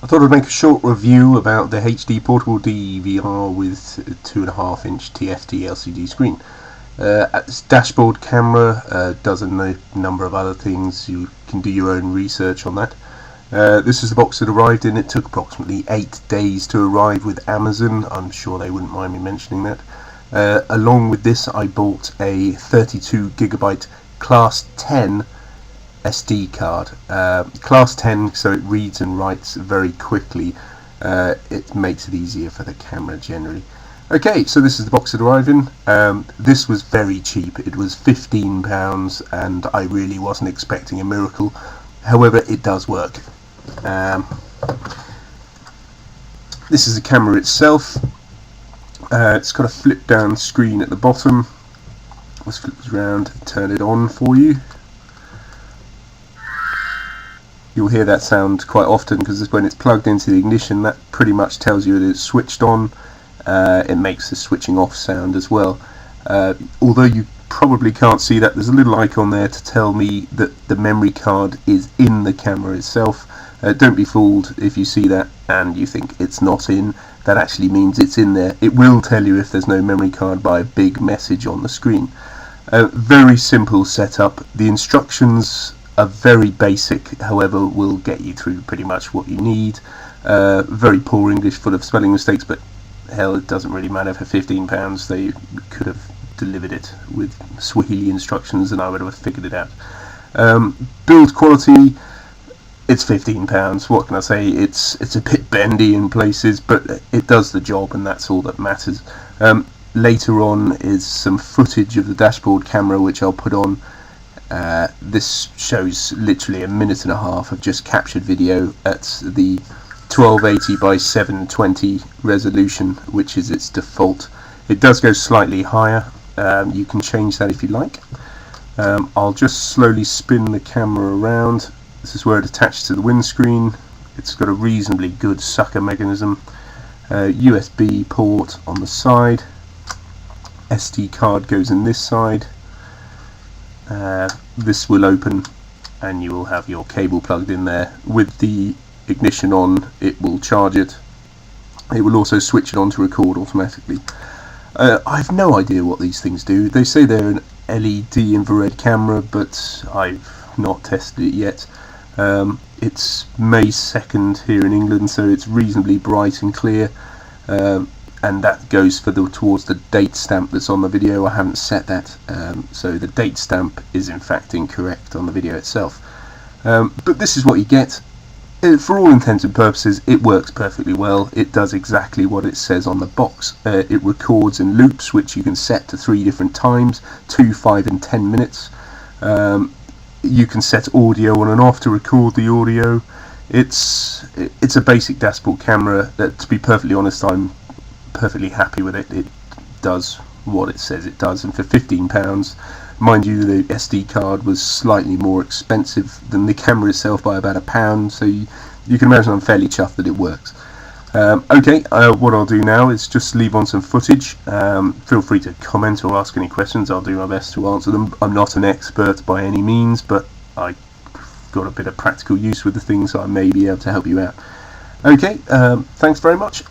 I thought I'd make a short review about the HD portable DVR with 2.5-inch TFT LCD screen. Its dashboard camera does a number of other things. You can do your own research on that. This is the box that arrived in. It took approximately 8 days to arrive with Amazon. I'm sure they wouldn't mind me mentioning that. Along with this, I bought a 32GB Class 10 SD card. Class 10, so it reads and writes very quickly. It makes it easier for the camera generally. Okay, so this is the box that arrived in. This was very cheap. It was £15 and I really wasn't expecting a miracle. However, it does work. This is the camera itself. It's got a flip down screen at the bottom. Let's flip it around and turn it on for you. You'll hear that sound quite often because when it's plugged into the ignition, that pretty much tells you that it's switched on. It makes the switching off sound as well. Although you probably can't see that, there's a little icon there to tell me that the memory card is in the camera itself. Don't be fooled if you see that and you think it's not in. That actually means it's in there. It will tell you if there's no memory card by a big message on the screen. Very simple setup. The instructions are very basic, however will get you through pretty much what you need. Very poor English, full of spelling mistakes, but hell, it doesn't really matter. For £15 they could have delivered it with Swahili instructions and I would have figured it out. Build quality, it's £15. What can I say? It's a bit bendy in places, but it does the job and that's all that matters. Later on is some footage of the dashboard camera which I'll put on. This shows literally a minute and a half of just captured video at the 1280 by 720 resolution, which is its default. It does go slightly higher. You can change that if you like. I'll just slowly spin the camera around. This is where it attaches to the windscreen. It's got a reasonably good sucker mechanism. USB port on the side. SD card goes in this side. This will open and you will have your cable plugged in there. With the ignition on, it will charge it. It will also switch it on to record automatically. I have no idea what these things do. They say they're an LED infrared camera, but I've not tested it yet. It's May 2nd here in England, so it's reasonably bright and clear. And that goes for towards the date stamp that's on the video. I haven't set that, so the date stamp is in fact incorrect on the video itself. But this is what you get. For all intents and purposes, it works perfectly well. It does exactly what it says on the box. It records in loops, which you can set to 3 different times: 2, 5 and 10 minutes. You can set audio on and off to record the audio. It's a basic dashboard camera that, to be perfectly honest, I'm perfectly happy with it. It does what it says it does, and for £15, mind you, the SD card was slightly more expensive than the camera itself by about £1, so you can imagine I'm fairly chuffed that it works. Okay, what I'll do now is just leave on some footage. Feel free to comment or ask any questions. I'll do my best to answer them. I'm not an expert by any means, but I got a bit of practical use with the thing, so I may be able to help you out. Okay, thanks very much.